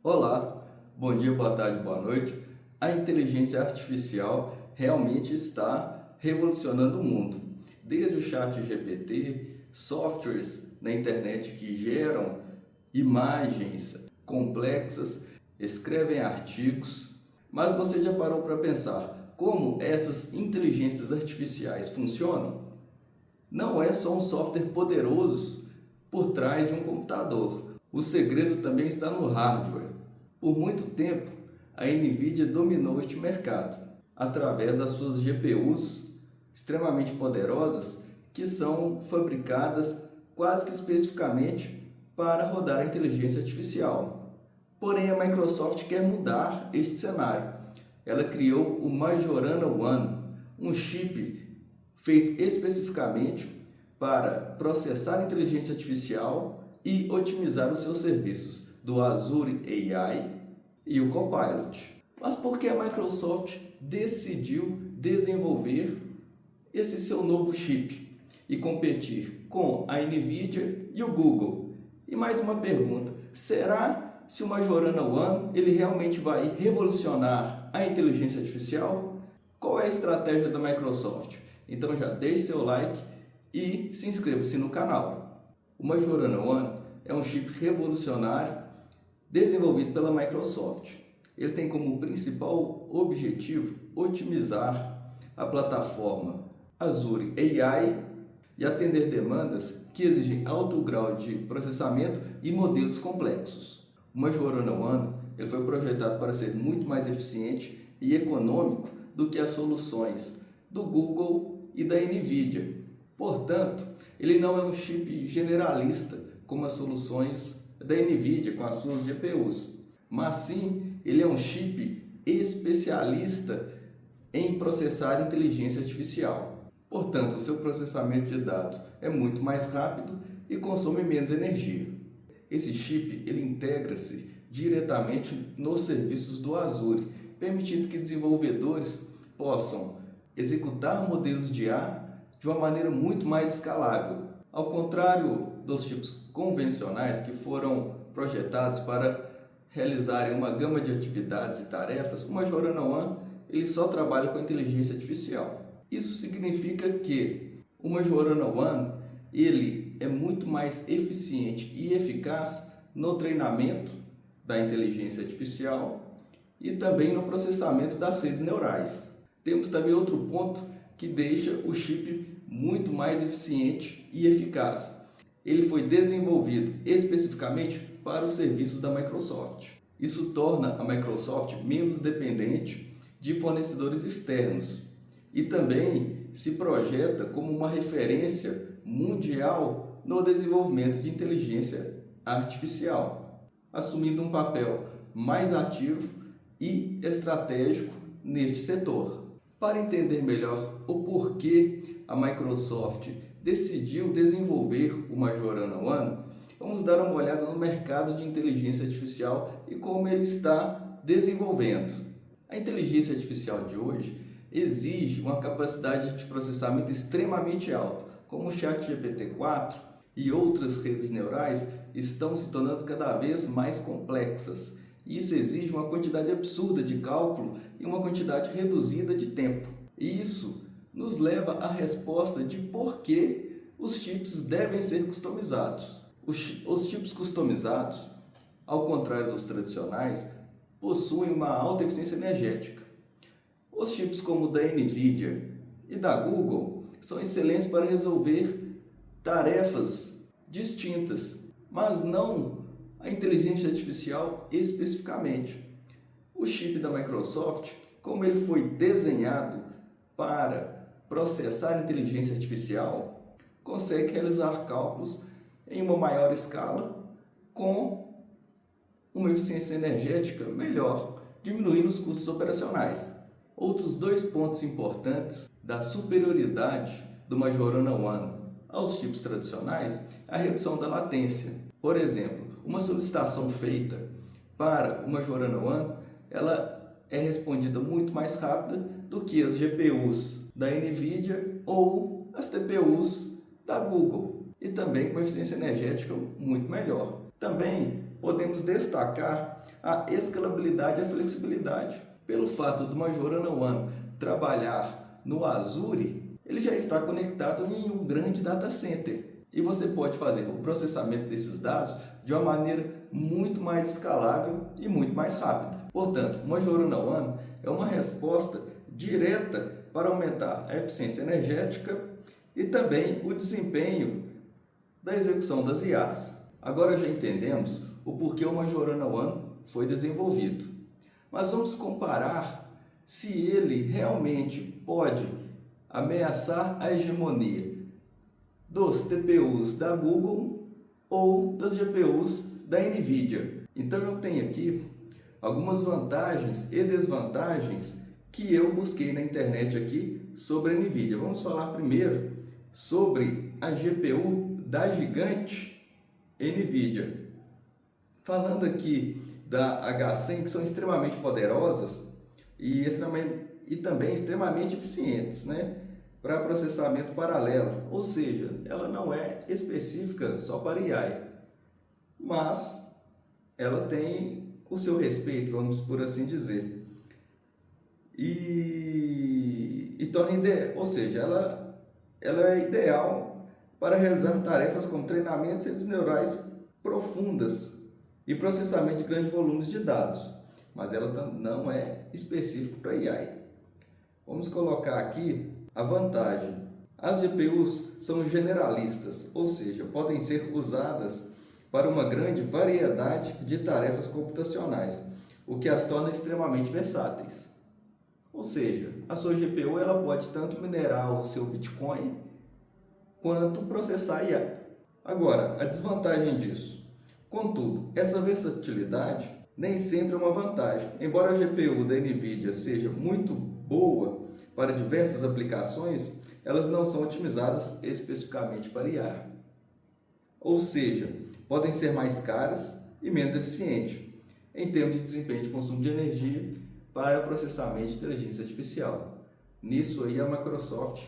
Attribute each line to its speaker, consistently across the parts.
Speaker 1: Olá, bom dia, boa tarde, boa noite. A inteligência artificial realmente está revolucionando o mundo. Desde o ChatGPT, softwares na internet que geram imagens complexas, escrevem artigos. Mas você já parou para pensar como essas inteligências artificiais funcionam? Não é só um software poderoso por trás de um computador. O segredo também está no hardware. Por muito tempo, a NVIDIA dominou este mercado através das suas GPUs extremamente poderosas que são fabricadas quase que especificamente para rodar a inteligência artificial. Porém, a Microsoft quer mudar este cenário. Ela criou o Majorana One, um chip feito especificamente para processar a inteligência artificial e otimizar os seus serviços do Azure AI e o Copilot. Mas por que a Microsoft decidiu desenvolver esse seu novo chip e competir com a NVIDIA e o Google? E mais uma pergunta, será se o Majorana One ele realmente vai revolucionar a inteligência artificial? Qual é a estratégia da Microsoft? Então já deixe seu like e se inscreva-se no canal. O Majorana One é um chip revolucionário desenvolvido pela Microsoft. Ele tem como principal objetivo otimizar a plataforma Azure AI e atender demandas que exigem alto grau de processamento e modelos complexos. O Majorana One ele foi projetado para ser muito mais eficiente e econômico do que as soluções do Google e da NVIDIA. Portanto, ele não é um chip generalista como as soluções da NVIDIA com as suas GPUs, mas sim ele é um chip especialista em processar inteligência artificial. Portanto, o seu processamento de dados é muito mais rápido e consome menos energia. Esse chip ele integra-se diretamente nos serviços do Azure, permitindo que desenvolvedores possam executar modelos de IA de uma maneira muito mais escalável. Ao contrário dos chips convencionais que foram projetados para realizarem uma gama de atividades e tarefas, o Majorana One ele só trabalha com inteligência artificial. Isso significa que o Majorana One ele é muito mais eficiente e eficaz no treinamento da inteligência artificial e também no processamento das redes neurais. Temos também outro ponto que deixa o chip muito mais eficiente e eficaz. Ele foi desenvolvido especificamente para os serviços da Microsoft. Isso torna a Microsoft menos dependente de fornecedores externos e também se projeta como uma referência mundial no desenvolvimento de inteligência artificial, assumindo um papel mais ativo e estratégico neste setor. Para entender melhor o porquê a Microsoft decidiu desenvolver o Majorana One, vamos dar uma olhada no mercado de inteligência artificial e como ele está desenvolvendo. A inteligência artificial de hoje exige uma capacidade de processamento extremamente alta, como o ChatGPT-4 e outras redes neurais estão se tornando cada vez mais complexas. Isso exige uma quantidade absurda de cálculo e uma quantidade reduzida de tempo. E isso nos leva à resposta de por que os chips devem ser customizados. Os chips customizados, ao contrário dos tradicionais, possuem uma alta eficiência energética. Os chips como o da NVIDIA e da Google são excelentes para resolver tarefas distintas, mas não a inteligência artificial especificamente. O chip da Microsoft, como ele foi desenhado para processar inteligência artificial, consegue realizar cálculos em uma maior escala com uma eficiência energética melhor, diminuindo os custos operacionais. Outros dois pontos importantes da superioridade do Majorana One aos chips tradicionais é a redução da latência. Por exemplo, uma solicitação feita para o Majorana One, ela é respondida muito mais rápida do que as GPUs da NVIDIA ou as TPUs da Google e também com eficiência energética muito melhor. Também podemos destacar a escalabilidade e a flexibilidade. Pelo fato do Majorana One trabalhar no Azure, ele já está conectado em um grande data center. E você pode fazer o processamento desses dados de uma maneira muito mais escalável e muito mais rápida. Portanto, o Majorana One é uma resposta direta para aumentar a eficiência energética e também o desempenho da execução das IAs. Agora já entendemos o porquê o Majorana One foi desenvolvido. Mas vamos comparar se ele realmente pode ameaçar a hegemonia dos TPUs da Google ou das GPUs da NVIDIA. Então eu tenho aqui algumas vantagens e desvantagens que eu busquei na internet aqui sobre a NVIDIA. Vamos falar primeiro sobre a GPU da gigante NVIDIA. Falando aqui da H100, que são extremamente poderosas e também extremamente eficientes, né, para processamento paralelo, ou seja, ela não é específica só para AI, mas ela tem o seu respeito, vamos por assim dizer, e torna ou seja, ela é ideal para realizar tarefas como treinamento de redes neurais profundas e processamento de grandes volumes de dados, mas ela não é específica para AI. Vamos colocar aqui a vantagem. As GPUs são generalistas, ou seja, podem ser usadas para uma grande variedade de tarefas computacionais, o que as torna extremamente versáteis. Ou seja, a sua GPU ela pode tanto minerar o seu Bitcoin quanto processar IA. Agora, a desvantagem disso. Contudo, essa versatilidade nem sempre é uma vantagem. Embora a GPU da NVIDIA seja muito boa para diversas aplicações, elas não são otimizadas especificamente para IA. Ou seja, podem ser mais caras e menos eficientes em termos de desempenho de consumo de energia para processamento de inteligência artificial. Nisso aí a Microsoft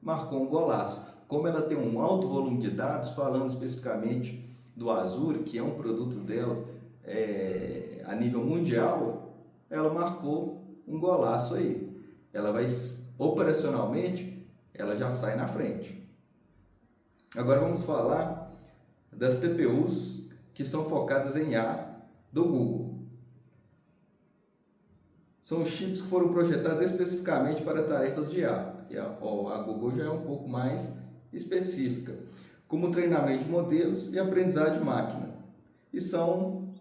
Speaker 1: marcou um golaço. Como ela tem um alto volume de dados, falando especificamente do Azure, que é um produto dela a nível mundial, ela marcou um golaço aí. Ela vai, operacionalmente, ela já sai na frente. Agora vamos falar das TPUs que são focadas em IA do Google. São chips que foram projetados especificamente para tarefas de IA. A Google já é um pouco mais específica, como treinamento de modelos e aprendizagem de máquina. E são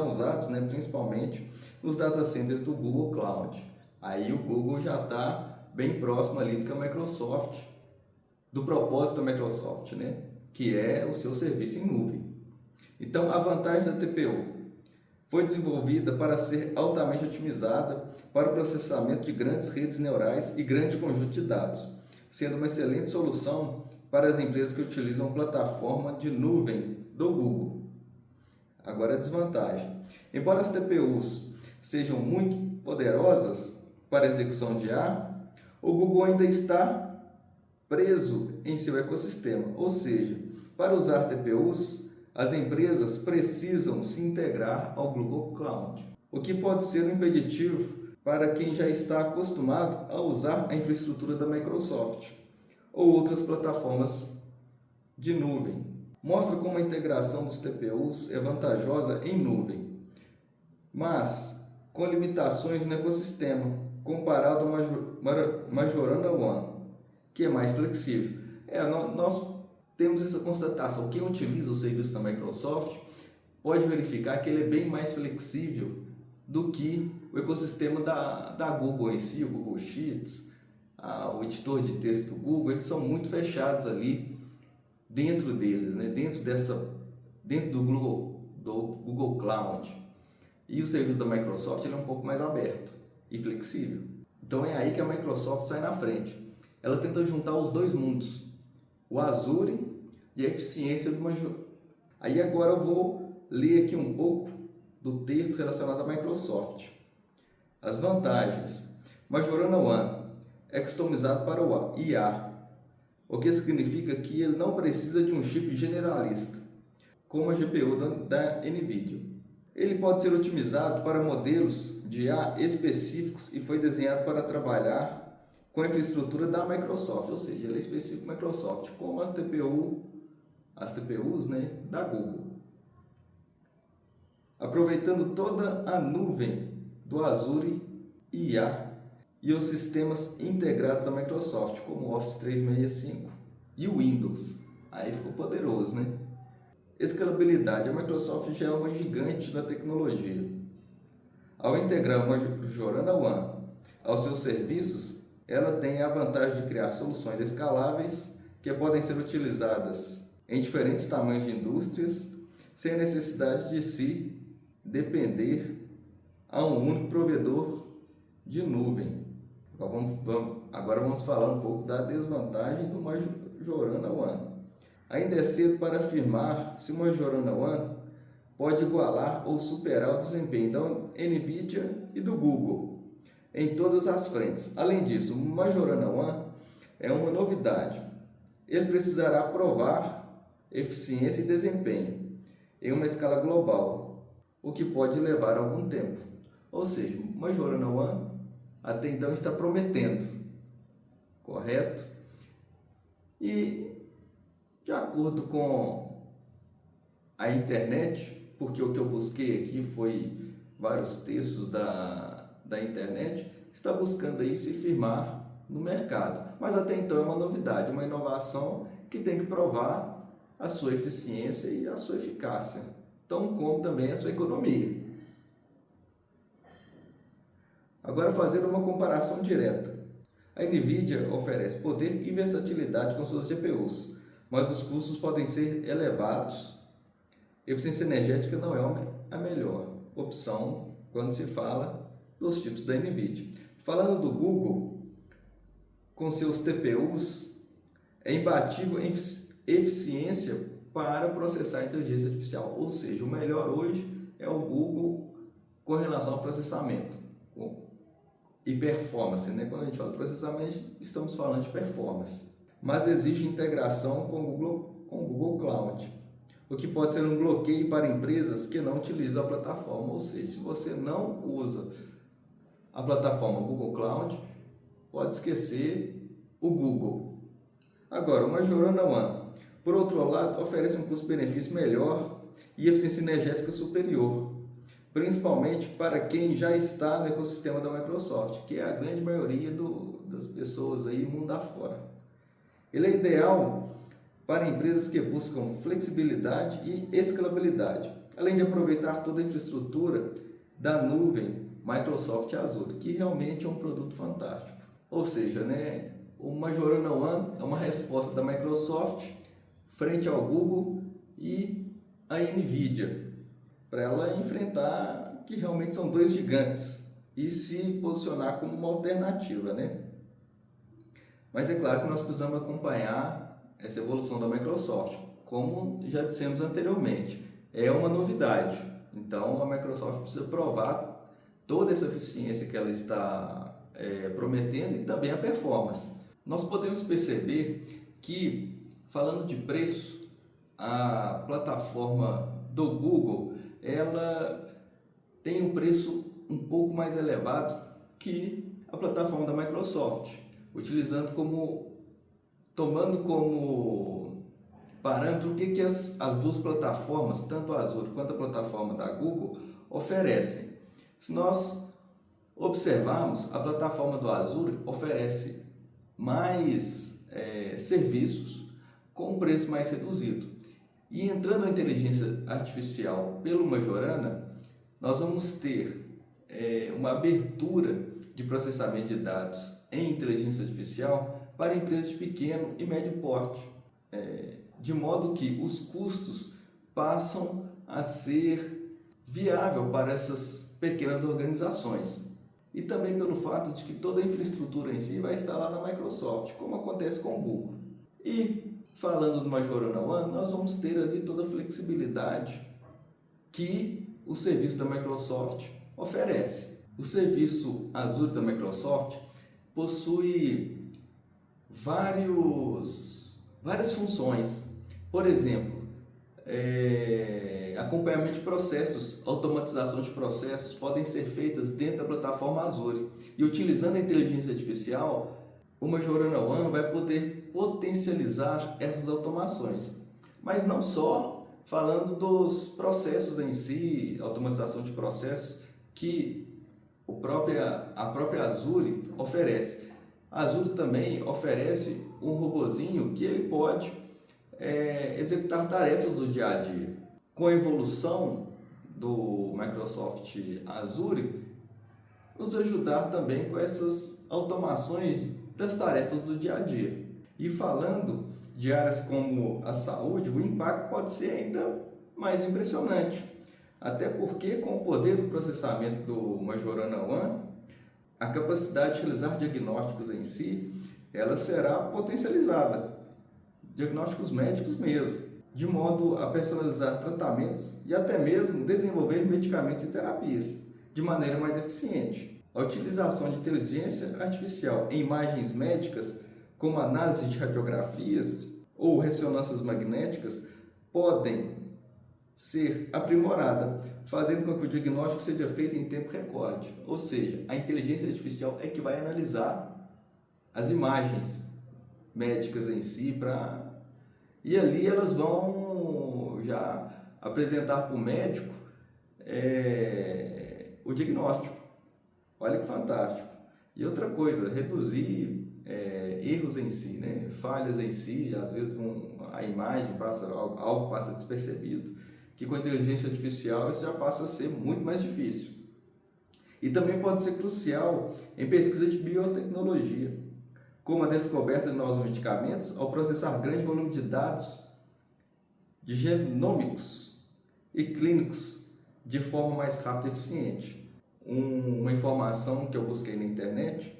Speaker 1: usados principalmente nos data centers do Google Cloud. Aí o Google já está bem próximo ali do que a Microsoft, do propósito da Microsoft, né? Que é o seu serviço em nuvem. Então a vantagem da TPU foi desenvolvida para ser altamente otimizada para o processamento de grandes redes neurais e grandes conjuntos de dados, sendo uma excelente solução para as empresas que utilizam a plataforma de nuvem do Google. Agora a desvantagem. Embora as TPUs sejam muito poderosas para a execução de IA, o Google ainda está preso em seu ecossistema, ou seja, para usar TPUs, as empresas precisam se integrar ao Google Cloud, o que pode ser um impeditivo para quem já está acostumado a usar a infraestrutura da Microsoft ou outras plataformas de nuvem. Mostra como a integração dos TPUs é vantajosa em nuvem, mas com limitações no ecossistema, comparado ao Majorana One, que é mais flexível. Nós temos essa constatação. Quem utiliza o serviço da Microsoft pode verificar que ele é bem mais flexível do que o ecossistema da Google em si, o Google Sheets, o editor de texto do Google. Eles são muito fechados ali dentro deles, né? dentro do Google Cloud. E o serviço da Microsoft ele é um pouco mais aberto e flexível. Então é aí que a Microsoft sai na frente. Ela tenta juntar os dois mundos, o Azure e a eficiência do Majorana. Aí agora eu vou ler aqui um pouco do texto relacionado à Microsoft. As vantagens. Majorana One é customizado para o IA, o que significa que ele não precisa de um chip generalista, como a GPU da NVIDIA. Ele pode ser otimizado para modelos de IA específicos e foi desenhado para trabalhar com a infraestrutura da Microsoft, ou seja, ele é específico Microsoft, como as TPUs, né, da Google. Aproveitando toda a nuvem do Azure IA e os sistemas integrados da Microsoft, como o Office 365 e o Windows. Aí ficou poderoso, né? Escalabilidade. A Microsoft já é uma gigante da tecnologia. Ao integrar uma Majorana One aos seus serviços, ela tem a vantagem de criar soluções escaláveis que podem ser utilizadas em diferentes tamanhos de indústrias, sem a necessidade de se depender a um único provedor de nuvem. Agora vamos falar um pouco da desvantagem do Majorana One. Ainda é cedo para afirmar se o Majorana One pode igualar ou superar o desempenho da NVIDIA e do Google em todas as frentes. Além disso, o Majorana One é uma novidade. Ele precisará provar eficiência e desempenho em uma escala global, o que pode levar algum tempo. Ou seja, o Majorana One até então está prometendo, correto? E de acordo com a internet, porque o que eu busquei aqui foi vários textos da internet, está buscando aí se firmar no mercado. Mas até então é uma novidade, uma inovação que tem que provar a sua eficiência e a sua eficácia, tão como também a sua economia. Agora, fazer uma comparação direta. A NVIDIA oferece poder e versatilidade com suas GPUs, mas os custos podem ser elevados. Eficiência energética não é a melhor opção quando se fala dos chips da NVIDIA. Falando do Google, com seus TPUs, é imbatível em eficiência para processar inteligência artificial, ou seja, o melhor hoje é o Google com relação ao processamento e performance, né? Quando a gente fala de processamento, estamos falando de performance, mas exige integração com o Google Cloud, o que pode ser um bloqueio para empresas que não utilizam a plataforma, ou seja, se você não usa a plataforma Google Cloud, pode esquecer o Google. Agora, o Majorana One, por outro lado, oferece um custo-benefício melhor e eficiência energética superior, principalmente para quem já está no ecossistema da Microsoft, que é a grande maioria das pessoas aí mundo afora. Ele é ideal para empresas que buscam flexibilidade e escalabilidade, além de aproveitar toda a infraestrutura da nuvem Microsoft Azure, que realmente é um produto fantástico. Ou seja, né, o Majorana One é uma resposta da Microsoft frente ao Google e a NVIDIA, para ela enfrentar que realmente são dois gigantes e se posicionar como uma alternativa, né? Mas é claro que nós precisamos acompanhar essa evolução da Microsoft, como já dissemos anteriormente, é uma novidade. Então a Microsoft precisa provar toda essa eficiência que ela está prometendo e também a performance. Nós podemos perceber que, falando de preço, a plataforma do Google ela tem um preço um pouco mais elevado que a plataforma da Microsoft, tomando como parâmetro o que as duas plataformas, tanto a Azure quanto a plataforma da Google, oferecem. Se nós observarmos, a plataforma do Azure oferece mais serviços com um preço mais reduzido. E entrando a inteligência artificial pelo Majorana, nós vamos ter uma abertura de processamento de dados em inteligência artificial para empresas de pequeno e médio porte, de modo que os custos passam a ser viável para essas pequenas organizações. E também pelo fato de que toda a infraestrutura em si vai estar lá na Microsoft, como acontece com o Google. E falando do Majorana One, nós vamos ter ali toda a flexibilidade que o serviço da Microsoft oferece. O serviço Azure da Microsoft possui várias funções. Por exemplo, acompanhamento de processos, automatização de processos podem ser feitas dentro da plataforma Azure. E utilizando a inteligência artificial, o Majorana One vai poder potencializar essas automações. Mas não só falando dos processos em si, automatização de processos que a própria Azure oferece. A Azure também oferece um robozinho que ele pode executar tarefas do dia a dia. Com a evolução do Microsoft Azure, nos ajudar também com essas automações das tarefas do dia a dia. E falando de áreas como a saúde, o impacto pode ser ainda mais impressionante. Até porque, com o poder do processamento do Majorana One, a capacidade de realizar diagnósticos em si, ela será potencializada. Diagnósticos médicos mesmo, de modo a personalizar tratamentos e até mesmo desenvolver medicamentos e terapias de maneira mais eficiente. A utilização de inteligência artificial em imagens médicas, como análise de radiografias ou ressonâncias magnéticas, podem ser aprimorada, fazendo com que o diagnóstico seja feito em tempo recorde. Ou seja, a inteligência artificial é que vai analisar as imagens médicas em si e ali elas vão já apresentar para o médico o diagnóstico. Olha que fantástico. E outra coisa, reduzir erros em si, né? Falhas em si, às vezes a imagem algo passa despercebido, que com a inteligência artificial isso já passa a ser muito mais difícil. E também pode ser crucial em pesquisa de biotecnologia, como a descoberta de novos medicamentos ao processar grande volume de dados de genômicos e clínicos de forma mais rápida e eficiente. Uma informação que eu busquei na internet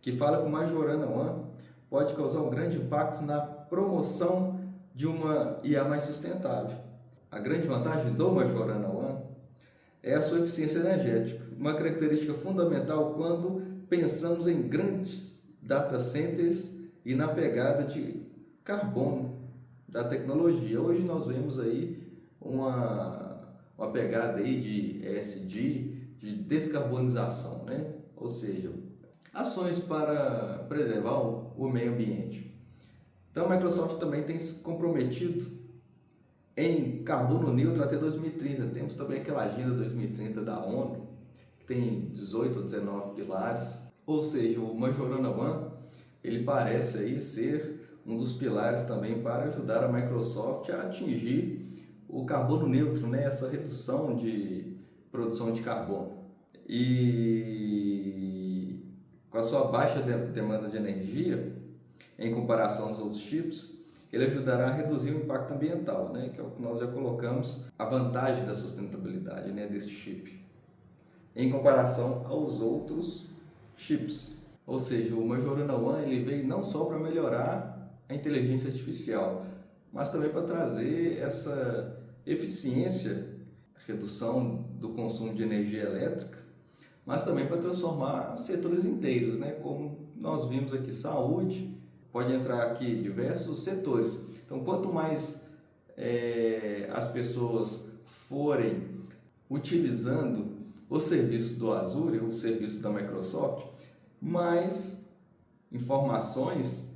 Speaker 1: que fala que o Majorana One pode causar um grande impacto na promoção de uma IA mais sustentável. A grande vantagem do Majorana One é a sua eficiência energética, uma característica fundamental quando pensamos em grandes data centers e na pegada de carbono da tecnologia. Hoje nós vemos aí uma pegada aí de ESG, de descarbonização, né? Ou seja, ações para preservar o meio ambiente. Então a Microsoft também tem se comprometido em carbono neutro até 2030. Temos também aquela agenda 2030 da ONU, que tem 18 ou 19 pilares. Ou seja, o Majorana One, ele parece aí ser um dos pilares também para ajudar a Microsoft a atingir o carbono neutro, né? Essa redução de produção de carbono. E com a sua baixa demanda de energia, em comparação aos outros chips, ele ajudará a reduzir o impacto ambiental, né? Que é o que nós já colocamos, a vantagem da sustentabilidade, né, desse chip, em comparação aos outros chips. Ou seja, o Majorana One ele veio não só para melhorar a inteligência artificial, mas também para trazer essa eficiência, redução do consumo de energia elétrica, mas também para transformar setores inteiros, né? Como nós vimos aqui, saúde, pode entrar aqui diversos setores. Então, quanto mais as pessoas forem utilizando o serviço do Azure, o serviço da Microsoft, mais informações,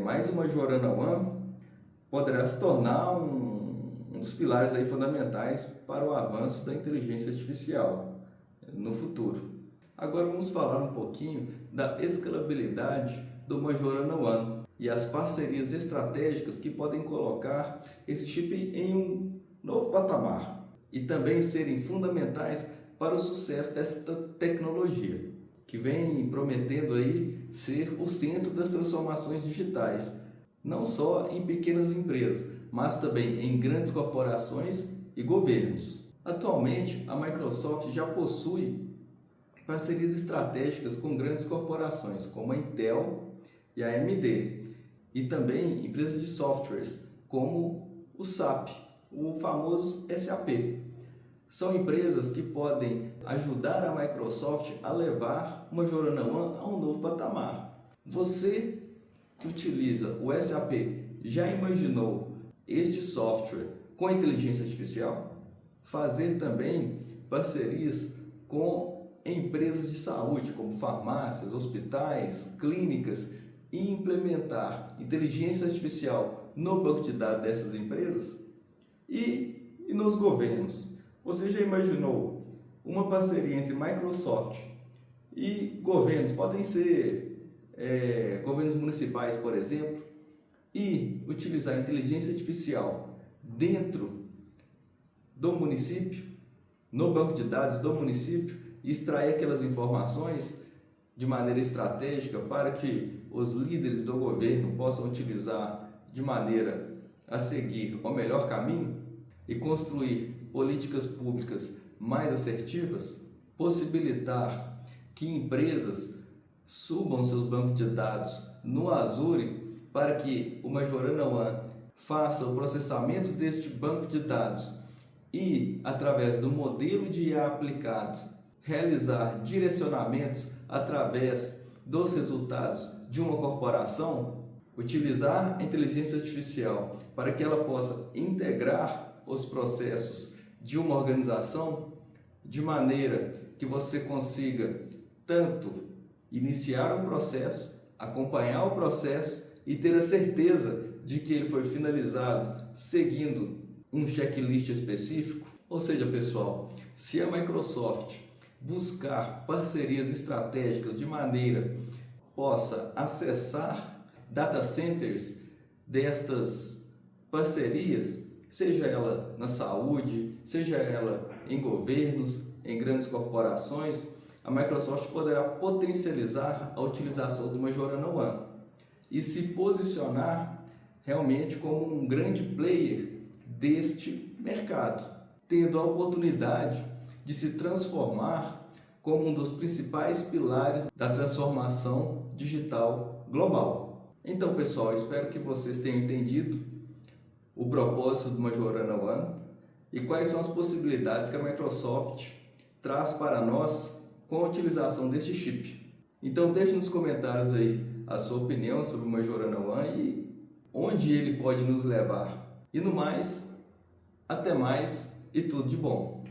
Speaker 1: mais uma Majorana One poderá se tornar um dos pilares aí fundamentais para o avanço da inteligência artificial no futuro. Agora vamos falar um pouquinho da escalabilidade do Majorana One e as parcerias estratégicas que podem colocar esse chip em um novo patamar e também serem fundamentais para o sucesso desta tecnologia, que vem prometendo aí ser o centro das transformações digitais, não só em pequenas empresas, mas também em grandes corporações e governos. Atualmente, a Microsoft já possui parcerias estratégicas com grandes corporações, como a Intel e a AMD, e também empresas de softwares, como o SAP, o famoso SAP. São empresas que podem ajudar a Microsoft a levar o Majorana One a um novo patamar. Você que utiliza o SAP, já imaginou este software com inteligência artificial? fazer também parcerias com empresas de saúde, como farmácias, hospitais, clínicas, e implementar inteligência artificial no banco de dados dessas empresas e nos governos. Você já imaginou uma parceria entre Microsoft e governos? Podem ser governos municipais, por exemplo, e utilizar a inteligência artificial dentro do município, no banco de dados do município, e extrair aquelas informações de maneira estratégica para que os líderes do governo possam utilizar de maneira a seguir o melhor caminho e construir políticas públicas mais assertivas, possibilitar que empresas subam seus bancos de dados no Azure para que o Majorana One faça o processamento deste banco de dados e, através do modelo de IA aplicado, realizar direcionamentos através dos resultados de uma corporação, utilizar a inteligência artificial para que ela possa integrar os processos de uma organização de maneira que você consiga tanto iniciar um processo, acompanhar o processo e ter a certeza de que ele foi finalizado seguindo um checklist específico. Ou seja, pessoal, se a Microsoft buscar parcerias estratégicas de maneira possa acessar data centers destas parcerias, seja ela na saúde, seja ela em governos, em grandes corporações, a Microsoft poderá potencializar a utilização do Majorana One e se posicionar realmente como um grande player deste mercado, tendo a oportunidade de se transformar como um dos principais pilares da transformação digital global. Então, pessoal, espero que vocês tenham entendido o propósito do Majorana One e quais são as possibilidades que a Microsoft traz para nós com a utilização deste chip. Então, deixe nos comentários aí a sua opinião sobre o Majorana One e onde ele pode nos levar. E no mais, até mais e tudo de bom!